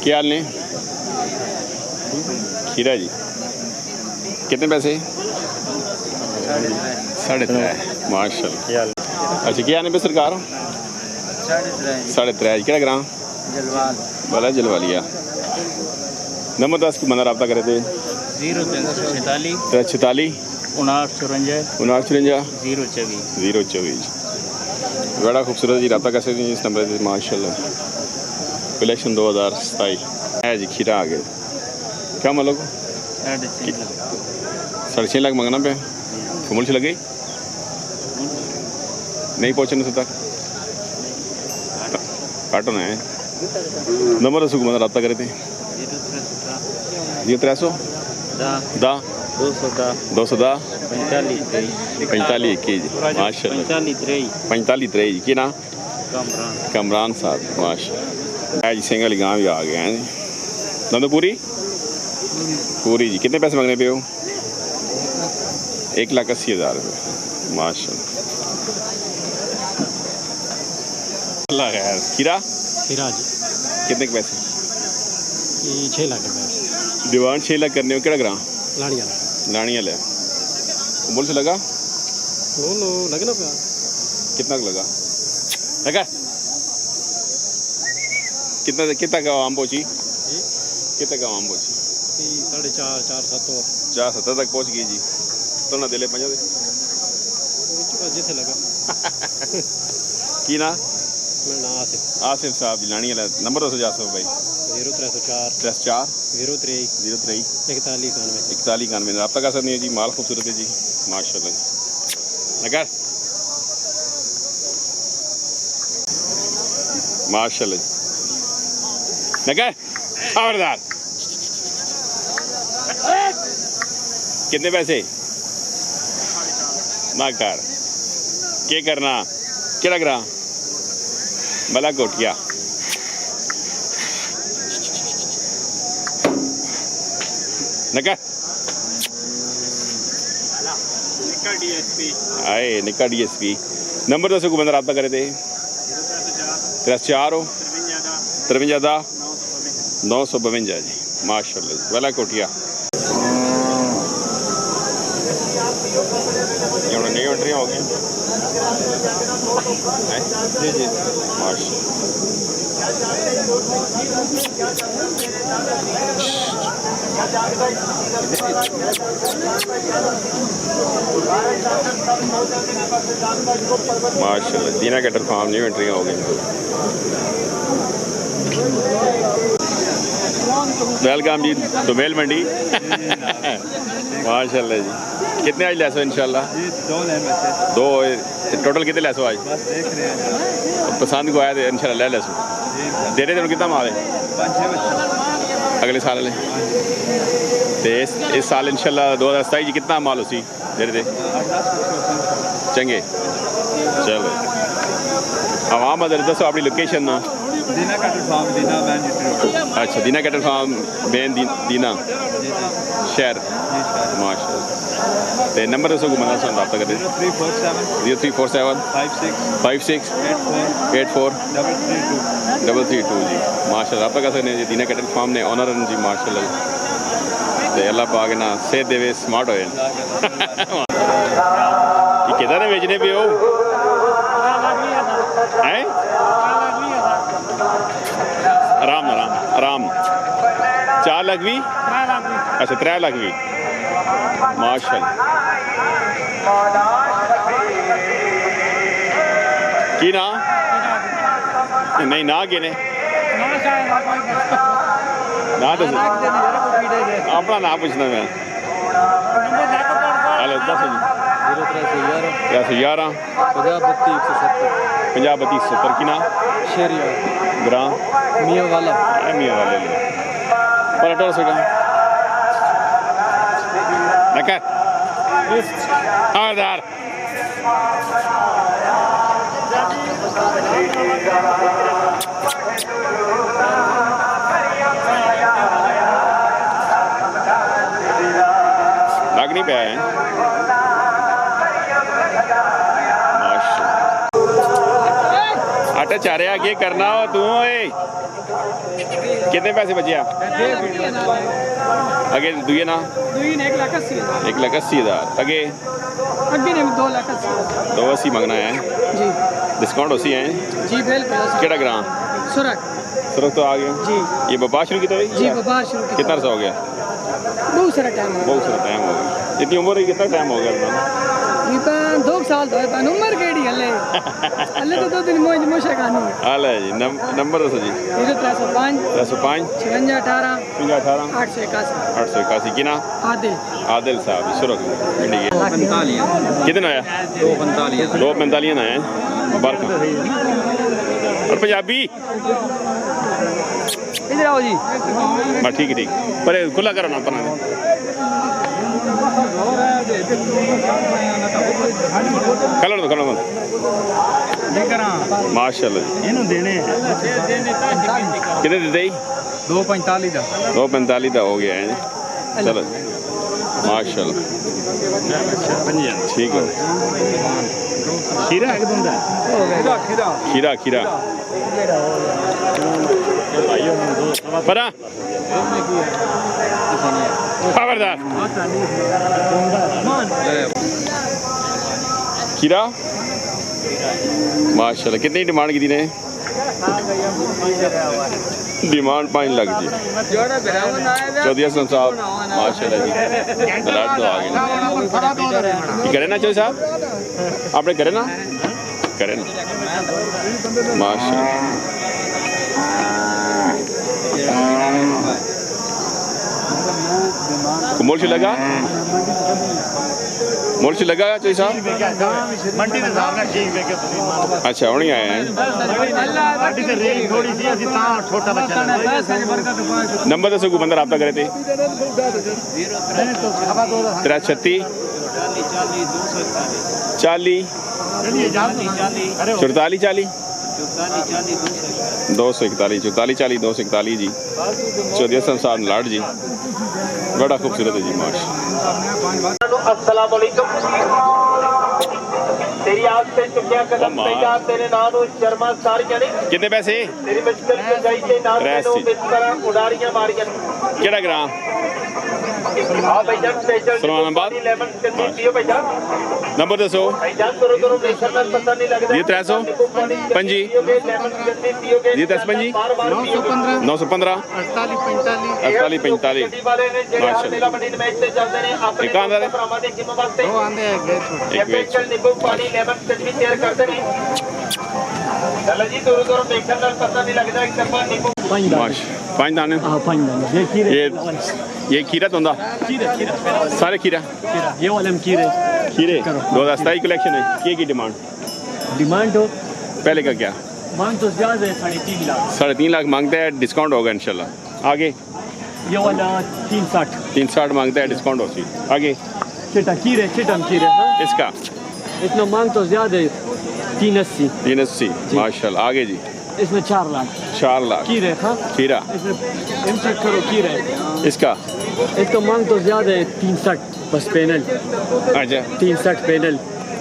क्या हाल ने खीरा जी कितने पैसे? 3.5 माशाल्लाह। अच्छा क्या आने पे सरकार? 3.5 क्या ग्राम वाला जलवालिया। नंबर 10 की मना रब्ता करे थे 046 59 024। बड़ा खूबसूरत जी रब्ता कर सकते हैं इस नंबर से माशाल्लाह। कलेक्शन 2027 है जी। खीरा आ गए क्या मतलब 6.5 लाख मंगना पे फुमल से लगी नहीं पहुँचने से तक काटो ना है। नंबर दसो मतलब रब्ता करे थे 0300 210 45 21 माशाल्लाह 45 जी की ना कमरान साहब माशाल्लाह जी। सिंह वाली गाँव भी आ गए हैं नंदो पूरी जी। कितने पैसे मांगने पे हो? 1,80,000 रुपये माशाल्लाह। अल्लाह खैर। खीरा जी कितने के पैसे? 6 लाख रुपये डिमांड 6 लाख करने हो। केड़ा ग्रां? लाणी वाला मुल से लगा लगना पे कितना लगा कितना का आम पहुंची? कितने का आम पहुंची? 4.5 तक पहुंच गई जी। तो ना दिले 5 जिथे लगा की ना आसिफ साहब जी लाणी वाला। नंबर दसो जा भाई 0304 03 41 91 रब्ता कर सकते हैं जी। माल खूबसूरत है जी माशाल्लाह। नगर माशाल्लाह नगर खबरदार। कितने पैसे ना कर क्या करना क्या लग रहा भला कोटिया नका आए निका DSP। नंबर दसो को बंदा रब्ता करे थे 304 53 952 जी माशाल्लाह भला कोटिया। नई एंट्रियाँ हो गई जी जी माशाल्लाह। माशाल्लाह दीना कैटल फार्म न्यू एंट्रियाँ हो गई। वेलकम जी दुमेल मंडी माशाल्लाह जी। कितने आज लैसो इंशाल्लाह? 2 टोटल कितने लैसो आज? पसंद को आया तो इंशाल्लाह ले लैसो दे रहे थे कितना माल है अगले साल वाले तो इस साल इंशाल्लाह 2027 जी कितना माल उसी दे रहे थे चंगे। चलो आवाम अदर दसो अपनी लोकेशन ना। अच्छा दीना कैटल फार्म मेन दीना शहर माशाल्लाह। तो नंबर दसो घुमाना रब्ता करें 0347 56 84 332 जी माशाल्लाह। रब्ता कर सकते हैं जी। दीना कैटल फार्म ने ऑनर जी माशाल्लाह। तो अल्लाह पाक ना सेहत देवे स्मार्ट होए किधर है बेचने पे हो हैं? आराम आराम आराम 4 लाख भी अच्छा 3 लाख भी माशाल्लाह। की ना नहीं ना गिने ना दस अपना ना पूछना मैं हेलो 10 11 50 32 70 की ना ग्राम मियाँ वाले पर 1800 का नका खबरदार। लग नहीं पाया है आटा चारे आगे करना हो तू कितने पैसे बचे आप अगे दुए ना 1,80,000 अगे 2,80 मंगना है जी डिस्काउंट उसी है जी बिल्कुल केड़ा ग्राम सुरख सुरख तो आ गया जी ये व्यापार शुरू किया जी व्यापार शुरू कितना अर्सा हो गया बहुत सारा टाइम बहुत सारा टाइम हो गया इतनी उम्र है कितना टाइम हो गया अपना ये 2 साल तो है उम्र केड़ी हले हले तो 2 दिन मौज मोशा कानू हाल है जी नंबर दसो जी 0305 305 56 18 18 881 881 की ना आदिल आदिल साहब सुरख मंडी के कितना आया 245 ना है मुबारक और पंजाबी इधर आओ जी बस ठीक है ठीक पर खुला करो ना अपना कलर दो माशाल्लाह ਇਹਨੂੰ ਦੇਣੇ कितने देते ही 245 ਦਾ 245 का हो गया है चलो माशाल्लाह ठीक है ਖੀਰਾ ਇੱਕ ਦਿੰਦਾ खीरा खीरा परा खबरदार खीरा माशाल्लाह कितनी डिमांड की थी ने डिमांड 5 लाख जी चौधरी हसन साहब माशाल्लाह जी दलाल तो आ गए करे ना चौधरी साहब आपने करे ना माशाल्लाह मोल लगा चौधरी साहब ਮੰਡੀ ਦੇ ਹਿਸਾਬ ਨਾਲ ਠੀਕ ਵੇਖੇ ਤੁਸੀਂ अच्छा हुणे आए हैं ਸਾਡੀ ਤੇ ਰੇਲ ਥੋੜੀ ਸੀ ਅਸੀਂ ਤਾਂ ਛੋਟਾ ਬੱਚਾ नंबर दसो को बंदा रब्ता करे थे 336 40 44 40 241 जी चौधरी हसन साहब लाड जी बड़ा खूबसूरत है जी माश अस्सलाम वालेकुम तेरी आस पे चुकिया कदम बेटा तेरे नाम शर्मा सारियां नहीं कितने पैसे तेरी मुश्किल से जाई के नाम नो बिस्तर उडारियां मारियां केड़ा ग्राम हां भाईजान स्पेशल सलमानाबाद लेमन कितनी पियो भाईजान नंबर दसो भाईजान करो नेशन में पता नहीं लगदा ये 300 पंजी लेमन कितनी पियोगे ये 10 पंजी 915 48 45 वाले ने जेड़ा माशाल्लाह मेला मंडी मैच से चलदे ने अपने एक आंदा है भरावां दे टीम वास्ते ਉਹ ਆਂਦੇ ਹੈਗੇ एक वेच स्पेशल नींबू पानी लेमन कितनी तैयार करते ने चलो जी दूर नेशन में पता नहीं लगदा एक तरफा नींबू माश 5 दाने ये खीरा तो सारे खीरा ये वाले में कीरे खीरे 2027 कलेक्शन है की डिमांड डिमांड हो पहले का क्या मांग तो ज्यादा है 3.5 लाख 3.5 लाख मांगते हैं डिस्काउंट होगा इंशाल्लाह आगे ये वाला 360 360 मांगते हैं डिस्काउंट होगी आगे चिटम कीरे हाँ? इसका इतना मांग तो ज्यादा है 380 380 माशाल्लाह आगे जी इसमें 4 लाख 4 लाख कीरे हाँ खीरा इसमें चेक करो कीरे इसका इसका मांग तो ज्यादा है 360 बस पैनल अच्छा 360 पैनल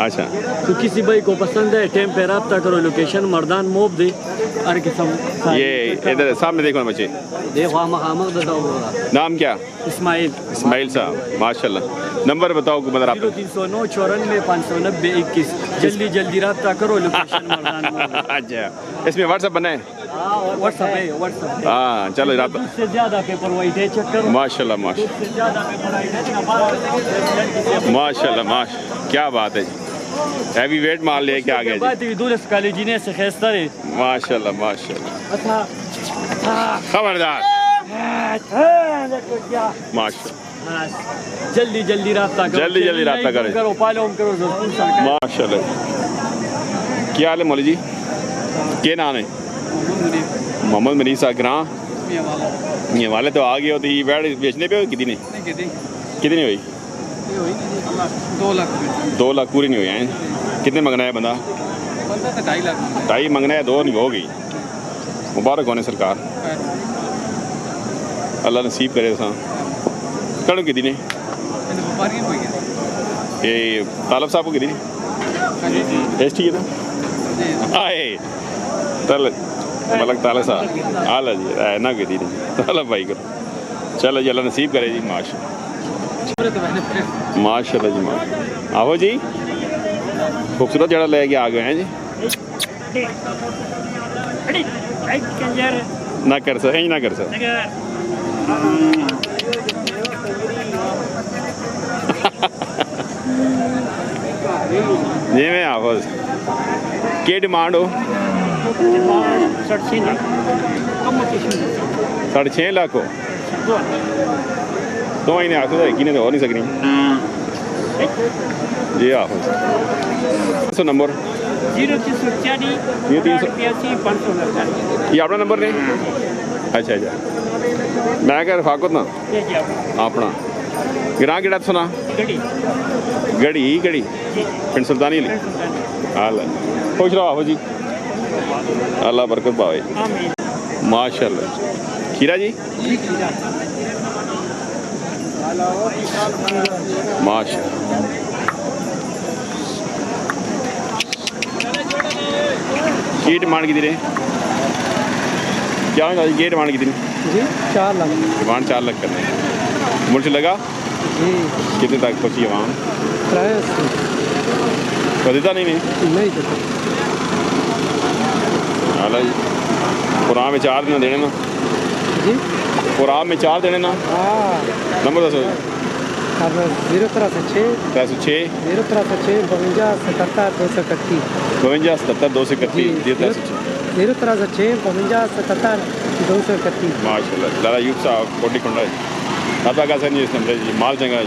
अच्छा तो किसी भाई को पसंद है टेम पे रब्ता करो लोकेशन मर्दान मोब दे हर किस्म ये इधर सामने देखो ना बच्चे देखो हम नाम क्या इस्माइल साहब माशाल्लाह नंबर बताओ को मतलब 0309 94 590 21 जल्दी रब्ता करो लोकेशन मर्दान मोब अच्छा इसमें व्हाट्सएप बना है व्हाट्सएप है हाँ चलो रात इससे ज्यादा पेपर वाइट है चेक करो माशाल्लाह इससे ज्यादा पेपर वाइट है माशाल्लाह क्या बात है जी हैवी वेट माल लेके आ गए बात भी दूर कॉलेज ने से खेस्ता है माशाल्लाह अच्छा खबरदार माशाल्लाह जल्दी रब्ता करो पालो करो माशाल्लाह क्या हाल है मौली जी क्या नाम है मोहम्मद मनीष ग्रां ये वाले तो आ गए हो तो ये बैठ बेचने पे हो कितनी हुई 2 लाख पूरी नहीं हुई हैं कितने मंगना है बंदा 2.5 मंगना है 2 नहीं होगी मुबारक होने सरकार अल्लाह नसीब करे कड़ो कितनी ये तालब साहब को कितनी टेस्ट ठीक है ना आए चल मलक ताला साहब आला जी है ना की नहीं ताला भाई करो चलो जी अल्लाह नसीब करे जी माशाल्लाह जी माशा आओ जी खूबसूरत जड़ा ले के आ गए हैं जी ना कर सक ना कर सक जी मैं आफज की डिमांड हो 6.5 लाख हो तो इन्हें आखो कि ने हो नहीं सकनी जी आफज नंबर 0340 ये 300 589 ये अपना नंबर ने अच्छा अच्छा मैं क्या रफाकत ना अपना ग्रां केड़ा सुना गड़ी गड़ी पिंड सुल्तानी अली अल्लाह खुश रहो आहो जी अल्लाह बरकत पावे माशाल्लाह खीरा जी माशाल्लाह की डिमांड की रे क्या होगा ये डिमांड की जी 4 लाख डिमांड 4 लाख करना मुझे लगा जी कितने तक पहुँची वहाँ किराया तो देता नहीं नहीं देता हाला जी कुरान में 4 देना देने ना जी कुरान में 4 देने ना हाँ नंबर दसो 0306 306 0306 52 77 231 52 77 231 0306 52 77 231 माशाल्लाह लाला यूब साहब कोटी खुंडा है दादा का सर जी इस नंबर जी माल चंगा